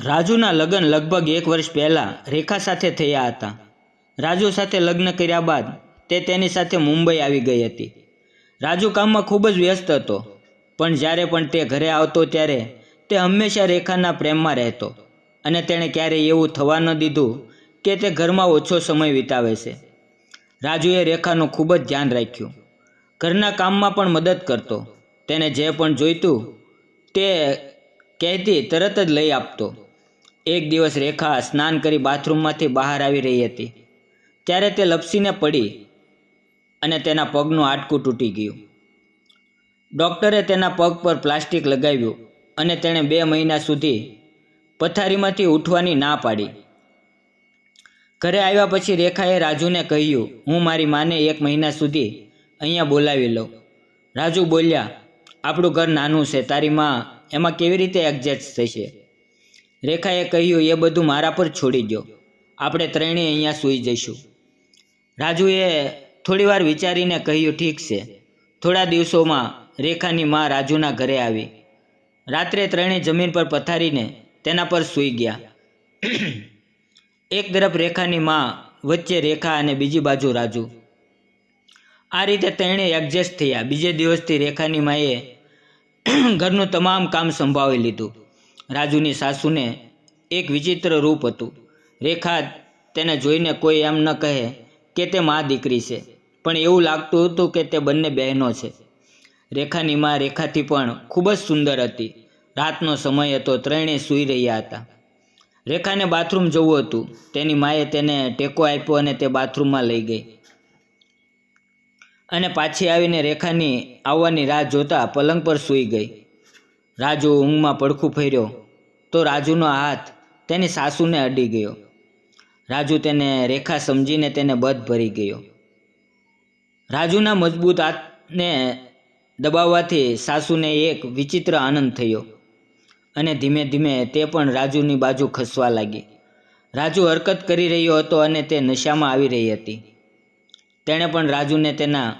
રાજુના લગ્ન લગભગ 1 વર્ષ પહેલાં રેખા સાથે થયા હતા. રાજુ સાથે લગ્ન કર્યા બાદ તે તેની સાથે મુંબઈ આવી ગઈ હતી. રાજુ કામમાં ખૂબ જ વ્યસ્ત હતો, પણ જ્યારે પણ તે ઘરે આવતો ત્યારે તે હંમેશા રેખાના પ્રેમમાં રહેતો અને તેણે ક્યારેય એવું થવા ન દીધું કે તે ઘરમાં ઓછો સમય વિતાવે છે. રાજુએ રેખાનું ખૂબ જ ધ્યાન રાખ્યું. ઘરના કામમાં પણ મદદ કરતો. તેને જે પણ જોઈતું તે કહેતી તરત જ લઈ આપતો. એક દિવસ રેખા સ્નાન કરી બાથરૂમમાંથી બહાર આવી રહી હતી ત્યારે તે લપસીને પડી અને તેના પગનું હાડકું તૂટી ગયું. ડૉક્ટરે તેના પગ પર પ્લાસ્ટિક લગાવ્યું અને તેણે 2 મહિના સુધી પથારીમાંથી ઉઠવાની ના પાડી. ઘરે આવ્યા પછી રેખાએ રાજુને કહ્યું, હું મારી માને 1 મહિના સુધી અહીંયા બોલાવી લઉં. રાજુ બોલ્યા, આપણું ઘર નાનું છે, તારી માં એમાં કેવી રીતે એડજસ્ટ થશે? રેખાએ કહ્યું, એ બધું મારા પર છોડી દો, આપણે ત્રણેય અહીંયા સૂઈ જઈશું. રાજુએ થોડીવાર વિચારીને કહ્યું, ઠીક છે. થોડા દિવસોમાં રેખાની માં રાજુના ઘરે આવી. રાત્રે ત્રણેય જમીન પર પથારીને તેના પર સૂઈ ગયા. એક તરફ રેખાની માં, વચ્ચે રેખા અને બીજી બાજુ રાજુ. આ રીતે ત્રણેય એડજસ્ટ થયા. બીજે દિવસથી રેખાની માએ ઘરનું તમામ કામ સંભાળી લીધું. રાજુની સાસુને એક વિચિત્ર રૂપ હતું. રેખા તેને જોઈને કોઈ એમ ન કહે કે તે મા દીકરી છે, પણ એવું લાગતું હતું કે તે બંને બહેનો છે. રેખાની માં રેખાથી પણ ખૂબ જ સુંદર હતી. રાતનો સમય હતો, ત્રણેય સૂઈ રહ્યા હતા. રેખાને બાથરૂમ જવું હતું. તેની માએ તેને ટેકો આપ્યો અને તે બાથરૂમમાં લઈ ગઈ અને પાછી આવીને રેખાની આવવાની રાહ જોતા પલંગ પર સૂઈ ગઈ. રાજુ ઊંઘમાં પડખું ફેર્યો તો રાજુનો હાથ તેની સાસુને અડી ગયો. રાજુ તેને રેખા સમજીને તેને બધ ભરી ગયો. રાજુના મજબૂત હાથને દબાવવાથી સાસુને એક વિચિત્ર આનંદ થયો અને ધીમે ધીમે તે પણ રાજુની બાજુ ખસવા લાગી. રાજુ હરકત કરી રહ્યો હતો અને તે નશામાં આવી રહી હતી. તેણે પણ રાજુને તેના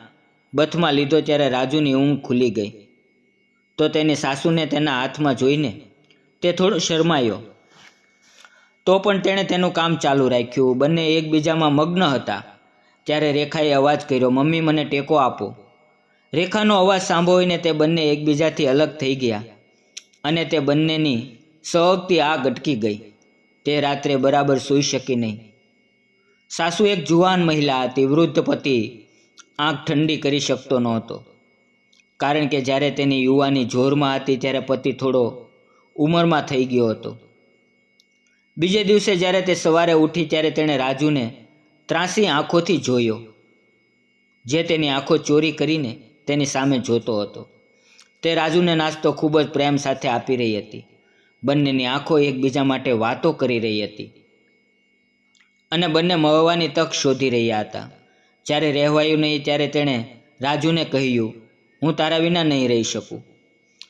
બથમાં લીધો ત્યારે રાજુની ઊંઘ ખુલી ગઈ. તો તેની સાસુને તેના હાથમાં જોઈને તે થોડો શરમાયો. તો પણ તેણે તેનું કામ ચાલુ રાખ્યું. બંને એકબીજામાં મગ્ન હતા. ત્યારે રેખાએ અવાજ કર્યો, મમ્મી, મને ટેકો આપો. રેખાનો અવાજ સાંભળીને તે બંને એકબીજાથી અલગ થઈ ગયા અને તે બંનેની સળગતી આગ અટકી ગઈ. તે રાત્રે બરાબર સૂઈ શકી નહીં. સાસુ એક જુવાન મહિલા હતી. વૃદ્ધ પતિ આંખ ઠંડી કરી શકતો નહોતો, કારણ કે જ્યારે તેની યુવાની જોરમાં હતી ત્યારે પતિ થોડો ઉંમરમાં થઈ ગયો હતો. બીજે દિવસે જ્યારે તે સવારે ઉઠી ત્યારે તેણે રાજુને ત્રાંસી આંખોથી જોયો, જે તેની આંખો ચોરી કરીને તેની સામે જોતો હતો. તે રાજુને નાસ્તો ખૂબ જ પ્રેમ સાથે આપી રહી હતી. બંનેની આંખો એકબીજા માટે વાતો કરી રહી હતી અને બંને મળવાની તક શોધી રહ્યા હતા. જ્યારે રહેવાયું નહીં ત્યારે તેણે રાજુને કહ્યું, હું તારા વિના નહીં રહી શકું.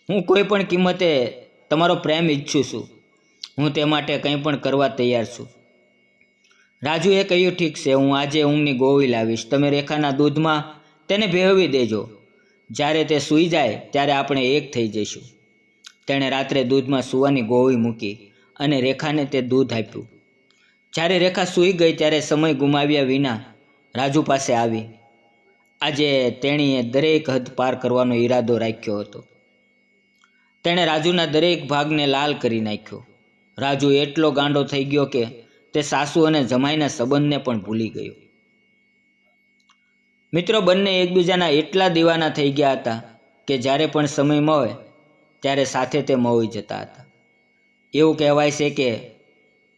હું કોઈ પણ કિંમતે તમારો પ્રેમ ઈચ્છું છું. હું તે માટે કંઈ પણ કરવા તૈયાર છું. રાજુએ કહ્યું, ઠીક છે, હું આજે ઊંઘની ગોળી લાવીશ. તમે રેખાના દૂધમાં તેને ભેળવી દેજો. જ્યારે તે સૂઈ જાય ત્યારે આપણે એક થઈ જઈશું. તેણે રાત્રે દૂધમાં સૂવાની ગોળી મૂકી અને રેખાને તે દૂધ આપ્યું. જ્યારે રેખા સૂઈ ગઈ ત્યારે સમય ગુમાવ્યા વિના રાજુ પાસે આવી. આજે તેણીએ દરેક હદ પાર કરવાનો ઈરાદો રાખ્યો હતો. તેણે રાજુના દરેક ભાગને લાલ કરી નાખ્યો. રાજુ એટલો ગાંડો થઈ ગયો કે તે સાસુ અને જમાઈના સંબંધને પણ ભૂલી ગયો. મિત્રો, બંને એકબીજાના એટલા દીવાના થઈ ગયા હતા કે જ્યારે પણ સમય મળે ત્યારે સાથે તે મળી જતા હતા. એવું કહેવાય છે કે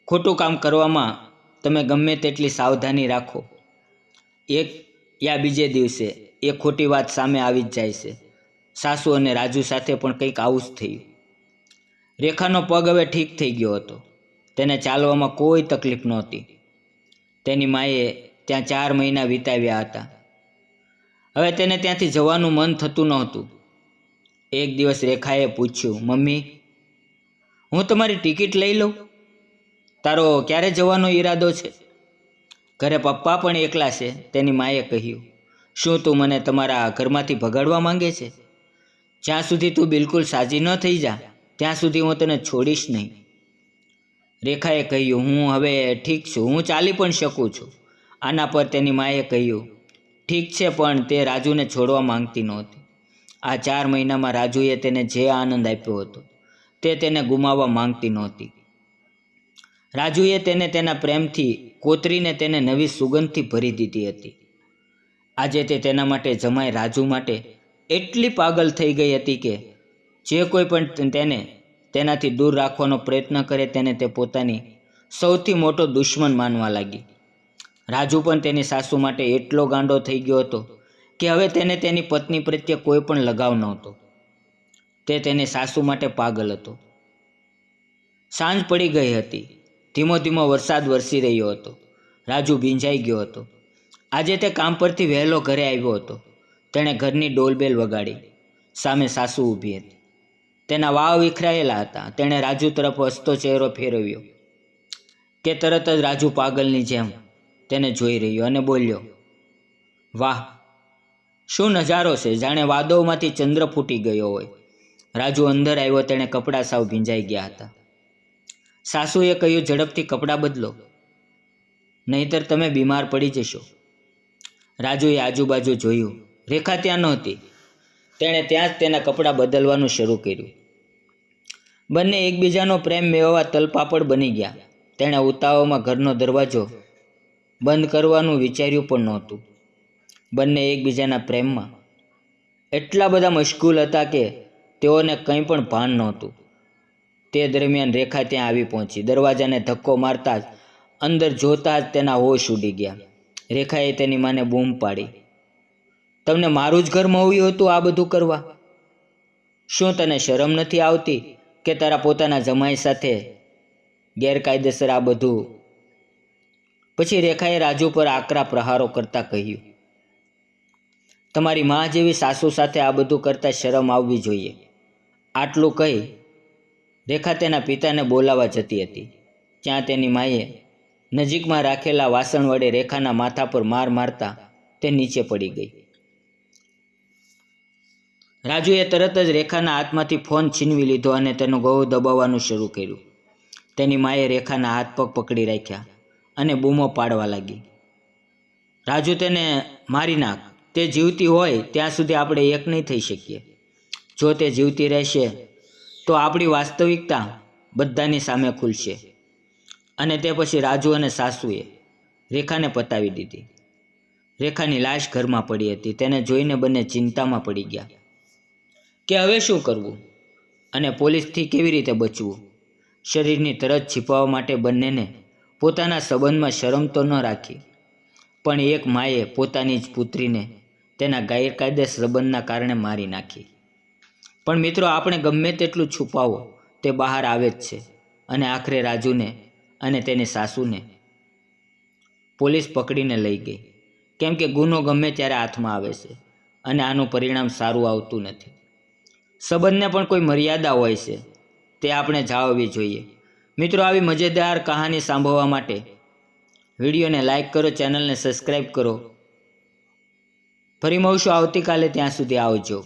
ખોટું કામ કરવામાં તમે ગમે તેટલી સાવધાની રાખો, એક યા બીજે દિવસે એ ખોટી વાત સામે આવી જ જાય છે. સાસુ અને રાજુ સાથે પણ કંઈક આવું જ થયું. રેખાનો પગ હવે ઠીક થઈ ગયો હતો. તેને ચાલવામાં કોઈ તકલીફ નહોતી. તેની માએ ત્યાં 4 મહિના વિતાવ્યા હતા. હવે તેને ત્યાંથી જવાનું મન થતું નહોતું. એક દિવસ રેખાએ પૂછ્યું, મમ્મી, હું તમારી ટિકિટ લઈ લઉં? તારો ક્યારે જવાનો ઈરાદો છે? ઘરે પપ્પા પણ એકલા છે. તેની માએ કહ્યું, શું તું મને તમારા ઘરમાંથી ભગાડવા માંગે છે? જ્યાં સુધી તું બિલકુલ સાજી ન થઈ જા ત્યાં સુધી હું તને છોડીશ નહીં. રેખાએ કહ્યું, હું હવે ઠીક છું, હું ચાલી પણ શકું છું. આના પર તેની માએ કહ્યું, ઠીક છે, પણ તે રાજુને છોડવા માંગતી નહોતી. આ 4 મહિનામાં રાજુએ તેને જે આનંદ આપ્યો હતો તે તેને ગુમાવવા માંગતી નહોતી. રાજુએ તેને તેના પ્રેમથી કોતરીને તેને નવી સુગંધથી ભરી દીધી હતી. આજે તે તેના માટે જમાઈ રાજુ માટે એટલી પાગલ થઈ ગઈ હતી કે જે કોઈ પણ તેને તેનાથી દૂર રાખવાનો પ્રયત્ન કરે તેને તે પોતાની સૌથી મોટો દુશ્મન માનવા લાગી. રાજુ પણ તેની સાસુ માટે એટલો ગાંડો થઈ ગયો હતો કે હવે તેને તેની પત્ની પ્રત્યે કોઈ પણ લગાવ નહોતો. તે તેની સાસુ માટે પાગલ હતો. સાંજ પડી ગઈ હતી. ધીમો ધીમો વરસાદ વરસી રહ્યો હતો. રાજુ ભીંજાઈ ગયો હતો. આજે તે કામ પરથી વહેલો ઘરે આવ્યો હતો. તેણે ઘરની ડોલબેલ વગાડી. સામે સાસુ ઊભી હતી. તેના વાવ વિખરાયેલા હતા. તેણે રાજુ તરફ હસતો ચહેરો ફેરવ્યો કે તરત જ રાજુ પાગલની જેમ તેને જોઈ રહ્યો અને બોલ્યો, વાહ, શું નજારો છે, જાણે વાદળમાંથી ચંદ્ર ફૂટી ગયો હોય. રાજુ અંદર આવ્યો. તેણે કપડાં સાવ ભીંજાઈ ગયા હતા. સાસુએ કહ્યું, ઝડપથી કપડાં બદલો, નહીંતર તમે બીમાર પડી જશો. રાજુએ આજુબાજુ જોયું. રેખા ત્યાં નહોતી. તેણે ત્યાં જ તેના કપડાં બદલવાનું શરૂ કર્યું. બંને એકબીજાનો પ્રેમ મેળવવા તલપાપડ બની ગયા. તેણે ઉતાવળમાં ઘરનો દરવાજો બંધ કરવાનું વિચાર્યું પણ નહોતું. બંને એકબીજાના પ્રેમમાં એટલા બધા મશગુલ હતા કે તેઓને કંઈ પણ ભાન નહોતું. તે દરમિયાન રેખા ત્યાં આવી પહોંચી. દરવાજાને ધક્કો મારતા જ અંદર જોતા જ તેના હોશ ઉડી ગયા. રેખાએ તેની માને બૂમ પાડી, તમને મારું જ ઘર મળ્યું હતું આ બધું કરવા? શું તને શરમ નથી આવતી કે તારા પોતાના જમાઈ સાથે ગેરકાયદેસર આ બધું? પછી રેખાએ રાજુ પર આકરા પ્રહારો કરતા કહ્યું, તમારી મા જેવી સાસુ સાથે આ બધું કરતાં શરમ આવવી જોઈએ. આટલું કહી રેખા તેના પિતાને બોલાવવા જતી હતી. ત્યાં તેની માએ નજીકમાં રાખેલા વાસણ વડે રેખાના માથા પર માર મારતા તે નીચે પડી ગઈ. રાજુએ તરત જ રેખાના હાથમાંથી ફોન છીનવી લીધો અને તેનું ગળું દબાવવાનું શરૂ કર્યું. તેની માએ રેખાના હાથ પગ પકડી રાખ્યા અને બૂમો પાડવા લાગી, રાજુ, તેને મારી નાખ. તે જીવતી હોય ત્યાં સુધી આપણે એક નહીં થઈ શકીએ. જો તે જીવતી રહેશે તો આપણી વાસ્તવિકતા બધાની સામે ખુલશે. અને તે પછી રાજુ અને સાસુએ રેખાને પતાવી દીધી. રેખાની લાશ ઘરમાં પડી હતી. તેને જોઈને બંને ચિંતામાં પડી ગયા કે હવે શું કરવું અને પોલીસથી કેવી રીતે બચવું. શરીરની તરત छिपाવવા માટે બંનેને પોતાના સંબંધમાં શરમ તો ન રાખી, પણ એક માએ પોતાની જ પુત્રીને તેના ગેરકાયદેસર સંબંધના કારણે મારી નાખી. પણ મિત્રો, આપણે ગમે તેટલું છુપાવો તે બહાર આવે જ છે. અને આખરે રાજુને અને તેની સાસુને પોલીસ પકડીને લઈ ગઈ, કેમ કે ગુનો ગમે ત્યારે હાથમાં આવે છે અને આનું પરિણામ સારું આવતું નથી. સંબંધને પણ કોઈ મર્યાદા હોય છે, તે આપણે જાળવવી જોઈએ. મિત્રો, આવી મજેદાર કહાની સાંભળવા માટે વિડીયોને લાઈક કરો, ચેનલને સબસ્ક્રાઈબ કરો. ફરી મળશું આવતીકાલે. ત્યાં સુધી આવજો.